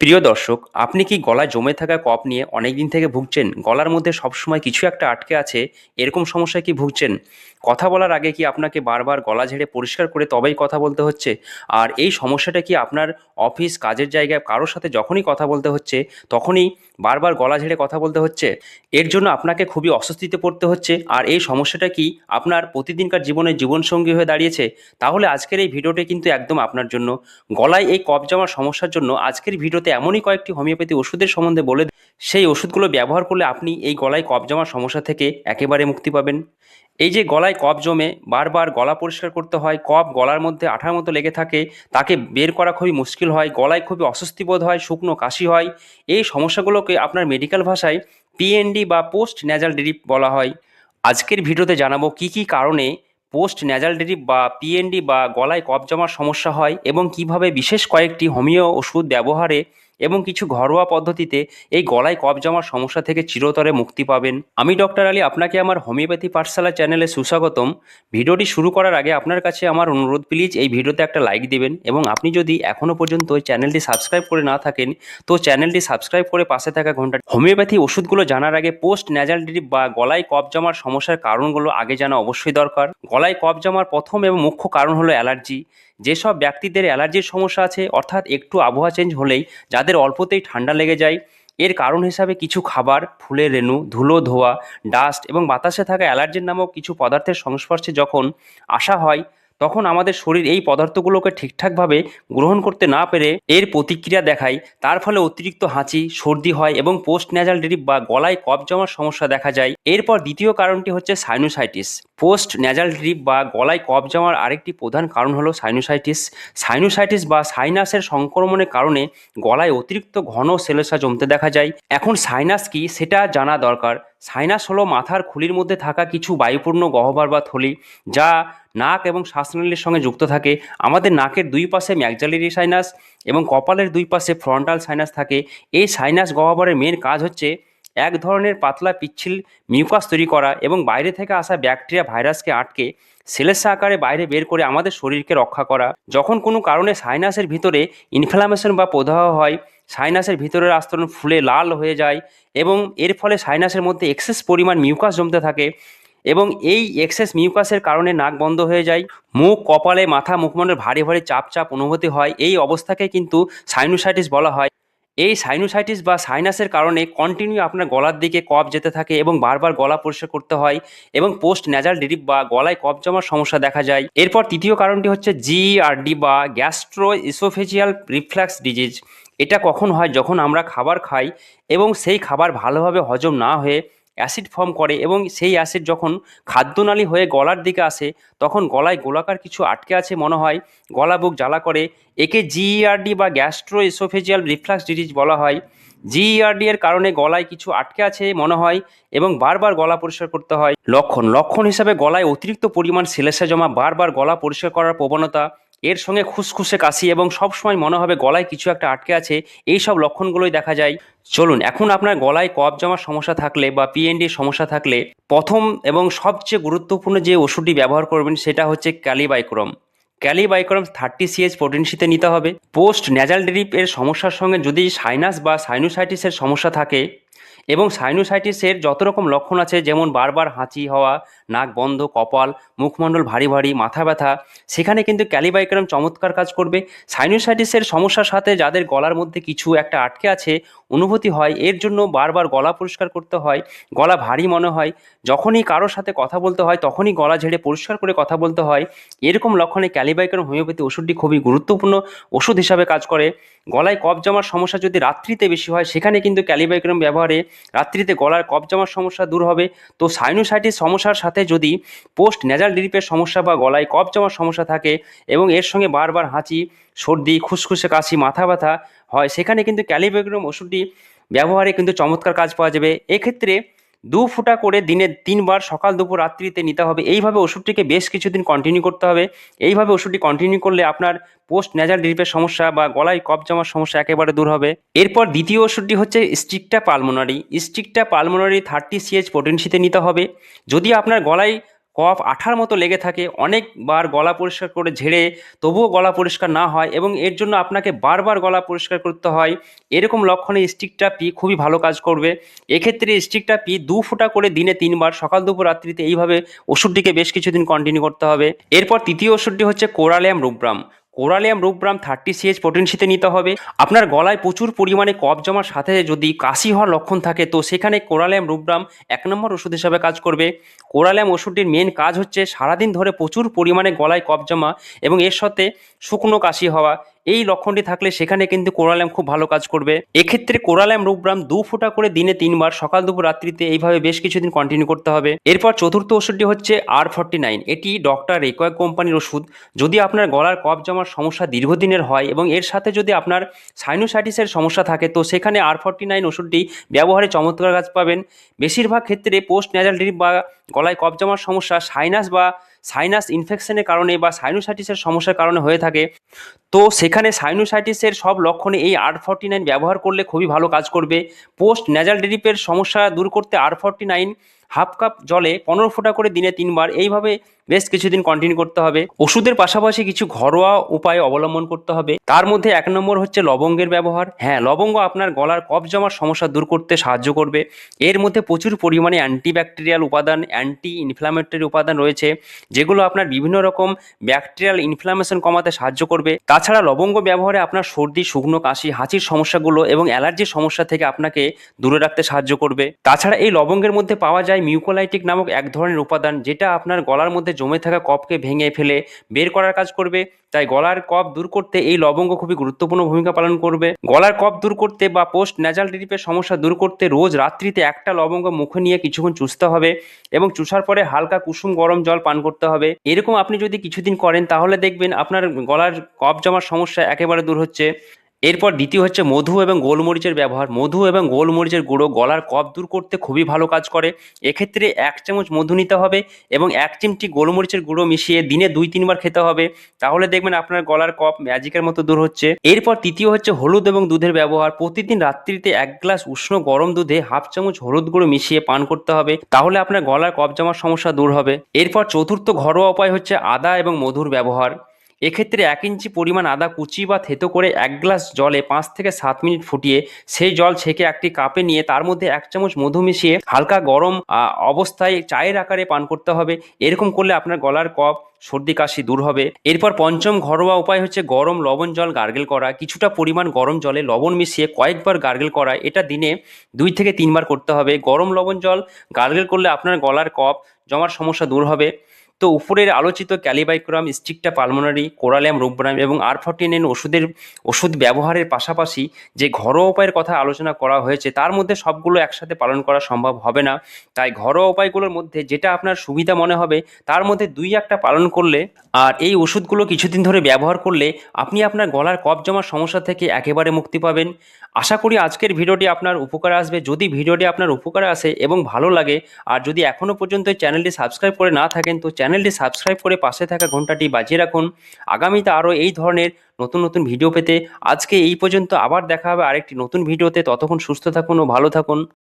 প্রিয় দর্শক, আপনি কি গলায় জমে থাকা কফ নিয়ে অনেক দিন থেকে ভুগছেন? গলার মধ্যে সবসময় কিছু একটা আটকে আছে, এরকম সমস্যায় কি ভুগছেন? কথা বলার আগে কি আপনাকে বারবার গলা ঝেড়ে পরিষ্কার করে তবেই কথা বলতে হচ্ছে? আর এই সমস্যাটা কি আপনার অফিস, কাজের জায়গায় কারো সাথে যখনই কথা বলতে হচ্ছে, তখনই বারবার গলা ঝেড়ে কথা বলতে হচ্ছে? এর জন্য আপনাকে খুবই অস্বস্তিতে পড়তে হচ্ছে, আর এই সমস্যাটা কি আপনার প্রতিদিনকার জীবনের জীবনসঙ্গী হয়ে দাঁড়িয়েছে? তাহলে আজকের এই ভিডিওটি কিন্তু একদম আপনার জন্য। গলায় এই কফ জমার সমস্যার জন্য আজকের ভিডিওতে এমনই কয়েকটি হোমিওপ্যাথি ওষুধের সম্বন্ধে বলে সেই ওষুধগুলো ব্যবহার করলে আপনি এই গলায় কফ জমার সমস্যা থেকে একেবারে মুক্তি পাবেন। এই যে গলায় কফ জমে বারবার গলা পরিষ্কার করতে হয়, কফ গলার মধ্যে আঠার মতো লেগে থাকে, তাকে বের করা খুবই মুশকিল হয়, গলায় খুবই অস্বস্তি বোধ হয়, শুকনো কাশি হয়, এই সমস্যাগুলোকে আপনার মেডিকেল ভাষায় পিএনডি বা পোস্ট ন্যাজাল ড্রিপ বলা হয়। আজকের ভিডিওতে জানাবো কি কি কারণে পোস্ট ন্যাজাল ড্রিপ বা পিএনডি বা গলায় কফ জমার সমস্যা হয় এবং কিভাবে বিশেষ কয়েকটি হোমিও ওষুধ ব্যবহারে এবং কিছু ঘরোয়া পদ্ধতিতে এই গলায় কফ জমার সমস্যা থেকে চিরতরে মুক্তি পাবেন। আমি ডক্টর আলী আপনাকে আমার হোমিওপ্যাথি পাঠশালা চ্যানেলে সুস্বাগতম। ভিডিওটি শুরু করার আগে আপনার কাছে আমার অনুরোধ, প্লিজ এই ভিডিওতে একটা লাইক দিবেন এবং আপনি যদি এখনও পর্যন্ত এই চ্যানেলটি সাবস্ক্রাইব করে না থাকেন তো চ্যানেলটি সাবস্ক্রাইব করে পাশে থাকা ঘন্টা। হোমিওপ্যাথি ওষুধগুলো জানার আগে পোস্ট ন্যাজাল ড্রিপ বা গলায় কফ জমার সমস্যার কারণগুলো আগে জানা অবশ্যই দরকার। গলায় কফ জমার প্রথম এবং মুখ্য কারণ হলো অ্যালার্জি। যেসব ব্যক্তিদের অ্যালার্জির সমস্যা আছে, অর্থাৎ একটু আবহাওয়া চেঞ্জ হলেই যাদের অল্পতেই ঠান্ডা লেগে যায়, এর কারণ হিসাবে কিছু খাবার, ফুলের রেণু, ধুলো, ধোয়া, ডাস্ট এবং বাতাসে থাকা অ্যালার্জেন নামক কিছু পদার্থের সংস্পর্শে যখন আসা হয়, তখন আমাদের শরীর এই পদার্থগুলোকে ঠিকঠাকভাবে গ্রহণ করতে না পেরে এর প্রতিক্রিয়া দেখায়। তার ফলে অতিরিক্ত হাঁচি, সর্দি হয় এবং পোস্ট ন্যাজাল ড্রিপ বা গলায় কফ জমার সমস্যা দেখা যায়। এরপর দ্বিতীয় কারণটি হচ্ছে সাইনোসাইটিস। পোস্ট ন্যাজাল ড্রিপ বা গলায় কফ জমার আরেকটি প্রধান কারণ হলো সাইনোসাইটিস। সাইনোসাইটিস বা সাইনাসের সংক্রমণের কারণে গলায় অতিরিক্ত ঘন সেলেসা জমতে দেখা যায়। এখন সাইনাস কি সেটা জানা দরকার। সাইনাস হলো মাথার খুলির মধ্যে থাকা কিছু বায়ুপূর্ণ গহ্বর বা থলি, যা নাক এবং শ্বাসনালীর সঙ্গে যুক্ত থাকে। আমাদের নাকের দুই পাশে ম্যাক্সিলারি সাইনাস এবং কপালের দুই পাশে ফ্রন্টাল সাইনাস থাকে। এই সাইনাস গহ্বরের মেন কাজ হচ্ছে এক ধরনের পাতলা পিচ্ছিল মিউকাস তৈরি করা এবং বাইরে থেকে আসা ব্যাকটেরিয়া, ভাইরাসকে আটকে সেলেসা আকারে বাইরে বের করে আমাদের শরীরকে রক্ষা করা। যখন কোনো কারণে সাইনাসের ভিতরে ইনফ্লামেশন বা প্রদাহ হয়, সাইনাসের ভিতরের আস্তরণ ফুলে লাল হয়ে যায় এবং এর ফলে সাইনাসের মধ্যে এক্সেস পরিমাণ মিউকাস জমতে থাকে এবং এই এক্সেস মিউকাসের কারণে নাক বন্ধ হয়ে যায়, মুখ, কপালে, মাথা, মুখমণ্ডল ভারী ভারী চাপ চাপ অনুভূতি হয়। এই অবস্থাকে কিন্তু সাইনোসাইটিস বলা হয়। এই সাইনোসাইটিস বা সাইনাসের কারণে কন্টিনিউ আপনার গলার দিকে কফ যেতে থাকে এবং বারবার গলা পরিষ্কার করতে হয় এবং পোস্ট ন্যাজাল ড্রিপ বা গলায় কফ জমার সমস্যা দেখা যায়। এরপর তৃতীয় কারণটি হচ্ছে জিআরডি বা গ্যাস্ট্রো ইসোফেজিয়াল রিফ্লাক্স ডিজিজ। এটা কখন হয়? যখন আমরা খাবার খাই এবং সেই খাবার ভালোভাবে হজম না হয়ে অ্যাসিড ফর্ম করে এবং সেই অ্যাসিড যখন খাদ্যনালী হয়ে গলার দিকে আসে, তখন গলায় গোলাকার কিছু আটকে আছে মনে হয়, গলা বুক জ্বালা করে। একে জিইআরডি বা গ্যাস্ট্রো এসোফেজিয়াল রিফ্লাক্স ডিজিজ বলা হয়। জিইআরডি এর কারণে গলায় কিছু আটকে আছে মনে হয় এবং বারবার গলা পরিষ্কার করতে হয়। লক্ষণ হিসাবে গলায় অতিরিক্ত পরিমাণ সেলেসা জমা, বারবার গলা পরিষ্কার করার প্রবণতা, এর সঙ্গে খুসখুসে কাশি এবং সবসময় মনে হবে গলায় কিছু একটা আটকে আছে, এই সব লক্ষণগুলোই দেখা যায়। চলুন, এখন আপনার গলায় কফ জমার সমস্যা থাকলে বা পিএনডির সমস্যা থাকলে প্রথম এবং সবচেয়ে গুরুত্বপূর্ণ যে ওষুধটি ব্যবহার করবেন সেটা হচ্ছে ক্যালিবাইক্রম। ক্যালিবাইক্রম 30 CH পোটেনসিতে নিতে হবে। পোস্ট ন্যাজাল ড্রিপ এর সমস্যার সঙ্গে যদি সাইনাস বা সাইনোসাইটিসের সমস্যা থাকে এবং সাইনোসাইটিসের যত রকম লক্ষণ আছে, যেমন বারবার হাঁচি হওয়া, নাক বন্ধ, কপাল, মুখমণ্ডল ভারী ভারী, মাথা ব্যথা, সেখানে কিন্তু ক্যালিবাইক্রম চমৎকার কাজ করবে। সাইনোসাইটিসের সমস্যার সাথে যাদের গলার মধ্যে কিছু একটা আটকে আছে অনুভূতি হয়, এর জন্য বারবার গলা পরিষ্কার করতে হয়, গলা ভারী মনে হয়, যখনই কারোর সাথে কথা বলতে হয় তখনই গলা ঝেড়ে পরিষ্কার করে কথা বলতে হয়, এরকম লক্ষণে ক্যালিবাইক্রম হোমিওপ্যাথি ওষুধটি খুবই গুরুত্বপূর্ণ ওষুধ হিসাবে কাজ করে। গলায় কফ জমার সমস্যা যদি রাত্রিতে বেশি হয়, সেখানে কিন্তু ক্যালিবাইক্রম ব্যবহারে রাত্রিতে গলার কফ জমার সমস্যা দূর হবে। তো সাইনোসাইটিস সমস্যার সাথে যদি পোস্ট ন্যাজাল ড্রিপের সমস্যা বা গলায় কফ জমার সমস্যা থাকে এবং এর সঙ্গে বারবার হাঁচি, সর্দি, খুসখুসে কাশি, মাথা ব্যথা হয়, সেখানে কিন্তু ক্যালিবাইক্রম ওষুধটি ব্যবহারে কিন্তু চমৎকার কাজ পাওয়া যাবে। এক্ষেত্রে 2 ফোঁটা করে দিনে 3 বার সকাল, দুপুর, রাত্রিতে নিতে হবে। এইভাবে ওষুধটিকে বেশ কিছুদিন কন্টিনিউ করতে হবে। এইভাবে ওষুধটি কন্টিনিউ করলে আপনার পোস্ট ন্যাজাল ড্রিপের সমস্যা বা গলায় কফ জমার সমস্যা একেবারে দূর হবে। এরপর দ্বিতীয় ওষুধটি হচ্ছে স্ট্রিকটা পালমোনারি। স্ট্রিকটা পালমোনারি 30 CH পোটেনসিতে নিতে হবে। যদি আপনার গলায় কফ আঠার মতো লেগে থাকে, অনেকবার গলা পরিষ্কার করে ঝেড়ে তবুও গলা পরিষ্কার না হয় এবং এর জন্য আপনাকে বারবার গলা পরিষ্কার করতে হয়, এরকম লক্ষণে স্টিকটা পি খুবই ভালো কাজ করবে। এক্ষেত্রে স্টিকটা পি 2 ফোঁটা করে দিনে 3 বার সকাল দুপুর রাত্রিতে এইভাবে ওষুধটিকে বেশ কিছুদিন কন্টিনিউ করতে হবে। এরপর তৃতীয় ওষুধটি হচ্ছে কোরালিয়াম রুব্রাম। কোরালিয়াম রুব্রাম 30 CH পোটেনশিতে নিতে হবে। আপনার গলায় প্রচুর পরিমাণে কফ জমার সাথে যদি কাশি হওয়ার লক্ষণ থাকে তো সেখানে কোরালিয়াম রুব্রাম 1 নম্বর ওষুধ হিসাবে কাজ করবে। কোরালিয়াম ওষুধটির মেন কাজ হচ্ছে সারাদিন ধরে প্রচুর পরিমাণে গলায় কফ জমা এবং এর সাথে শুকনো কাশি হওয়া, এই লক্ষণটি থাকলে সেখানে কিন্তু কোরালিয়াম খুব ভালো কাজ করবে। এক্ষেত্রে কোরালিয়াম রুব্রাম 2 ফোঁটা করে দিনে 3 বার সকাল দুপুর রাত্রিতে এইভাবে বেশ কিছুদিন কন্টিনিউ করতে হবে। এরপর চতুর্থ ওষুধটি হচ্ছে R49। এটি ডক্টর রেকোয়া কোম্পানির ওষুধ। যদি আপনার গলার কফ জমার সমস্যা দীর্ঘদিনের হয় এবং এর সাথে যদি আপনার সাইনোসাইটিসের সমস্যা থাকে তো সেখানে R49 ওষুধটি ব্যবহারে চমৎকার কাজ পাবেন। বেশিরভাগ ক্ষেত্রে পোস্ট ন্যাজাল ড্রিপ বা গলায় কফ জমার সমস্যা সাইনাস ইনফেকশনের কারণে বা সাইনোসাইটিসের সমস্যার কারণে হয়ে থাকে। তো সেখানে সাইনোসাইটিসের সব লক্ষণে এই R49 ব্যবহার করলে খুবই ভালো কাজ করবে। পোস্ট ন্যাজাল ড্রিপের সমস্যা দূর করতে R49 হাফ কাপ জলে 15 ফোঁটা করে দিনে 3 বার এইভাবে বেশ কিছুদিন কন্টিনিউ করতে হবে। ওষুধের পাশাপাশি কিছু ঘরোয়া উপায় অবলম্বন করতে হবে। তার মধ্যে 1 নম্বর হচ্ছে লবঙ্গের ব্যবহার। হ্যাঁ, লবঙ্গ আপনার গলার কফ জমার সমস্যা দূর করতে সাহায্য করবে। এর মধ্যে প্রচুর পরিমাণে অ্যান্টিব্যাকটেরিয়াল উপাদান, অ্যান্টি ইনফ্ল্যামেটরি উপাদান রয়েছে যেগুলো আপনার বিভিন্ন রকম ব্যাকটেরিয়াল ইনফ্ল্যামেশন কমাতে সাহায্য করবে। তাছাড়া লবঙ্গ ব্যবহারে আপনার সর্দি, শুকনো কাশি, হাঁচির সমস্যাগুলো এবং অ্যালার্জির সমস্যা থেকে আপনাকে দূরে রাখতে সাহায্য করবে। তাছাড়া এই লবঙ্গের মধ্যে পাওয়া যায় মিউকোলাইটিক নামক এক ধরনের উপাদান যেটা আপনার গলার মধ্যে জমে থাকা কফকে ভেঙে ফেলে বের করার কাজ করবে। তাই গলার কফ দূর করতে এই লবঙ্গ খুবই গুরুত্বপূর্ণ ভূমিকা পালন করবে। গলার কফ দূর করতে বা পোস্ট ন্যাজাল ড্রিপের সমস্যা দূর করতে রোজ রাত্রিতে একটা লবঙ্গ মুখে নিয়ে কিছুক্ষণ চুষতে হবে এবং চুষার পরে হালকা কুসুম গরম জল পান করতে হবে। এরকম আপনি যদি কিছুদিন করেন তাহলে দেখবেন আপনার গলার কফ জমার সমস্যা একেবারে দূর হচ্ছে। এরপর দ্বিতীয় হচ্ছে মধু এবং গোলমরিচের ব্যবহার। মধু এবং গোলমরিচের গুঁড়ো গলার কফ দূর করতে খুবই ভালো কাজ করে। এক্ষেত্রে 1 চামচ মধু নিতে হবে এবং 1 চিমটি গোলমরিচের গুঁড়ো মিশিয়ে দিনে 2-3 বার খেতে হবে। তাহলে দেখবেন আপনার গলার কফ ম্যাজিকের মতো দূর হচ্ছে। এরপর তৃতীয় হচ্ছে হলুদ এবং দুধের ব্যবহার। প্রতিদিন রাত্রিতে 1 গ্লাস উষ্ণ গরম দুধে হাফ চামচ হলুদ গুঁড়ো মিশিয়ে পান করতে হবে। তাহলে আপনার গলার কফ জমার সমস্যা দূর হবে। এরপর চতুর্থ ঘরোয়া উপায় হচ্ছে আদা এবং মধুর ব্যবহার। এক্ষেত্রে 1 ইঞ্চি পরিমাণ আদা কুচি বা থেতো করে 1 গ্লাস জলে 5 থেকে 7 মিনিট ফুটিয়ে সেই জল ছেঁকে একটি কাপে নিয়ে তার মধ্যে 1 চামচ মধু মিশিয়ে হালকা গরম অবস্থায় চায়ের আকারে পান করতে হবে। এরকম করলে আপনার গলার কফ, সর্দি কাশি দূর হবে। এরপর পঞ্চম ঘরোয়া উপায় হচ্ছে গরম লবণ জল গার্গেল করা। কিছুটা পরিমাণ গরম জলে লবণ মিশিয়ে কয়েকবার গার্গেল করা। এটা দিনে 2 থেকে 3 বার করতে হবে। গরম লবণ জল গার্গেল করলে আপনার গলার কফ জমার সমস্যা দূর হবে। তো উপরের আলোচিত ক্যালিবাইক্রাম, স্ট্রিকটা পালমোনারি, কোরালিয়াম রুব্রাম এবং R49 ওষুধ ব্যবহারের পাশাপাশি যে ঘরোয়া উপায়ের কথা আলোচনা করা হয়েছে তার মধ্যে সবগুলো একসাথে পালন করা সম্ভব হবে না। তাই ঘরোয়া উপায়গুলোর মধ্যে যেটা আপনার সুবিধা মনে হবে তার মধ্যে 2-1টা পালন করলে আর এই ওষুধগুলো কিছুদিন ধরে ব্যবহার করলে আপনি আপনার গলার কফ জমার সমস্যা থেকে একেবারে মুক্তি পাবেন। আশা করি আজকের ভিডিওটি আপনার উপকারে আসবে। যদি ভিডিওটি আপনার উপকারে আসে এবং ভালো লাগে আর যদি এখনও পর্যন্ত এই চ্যানেলটি সাবস্ক্রাইব করে না থাকেন তো চ্যানেলটি সাবস্ক্রাইব করে পাশে থাকা ঘন্টাটি বাজিয়ে রাখুন। আগামীতে আরও এই ধরনের নতুন নতুন ভিডিও পেতে আজকে এই পর্যন্ত। আবার দেখা হবে আরেকটি নতুন ভিডিওতে। ততক্ষণ সুস্থ থাকুন ও ভালো থাকুন।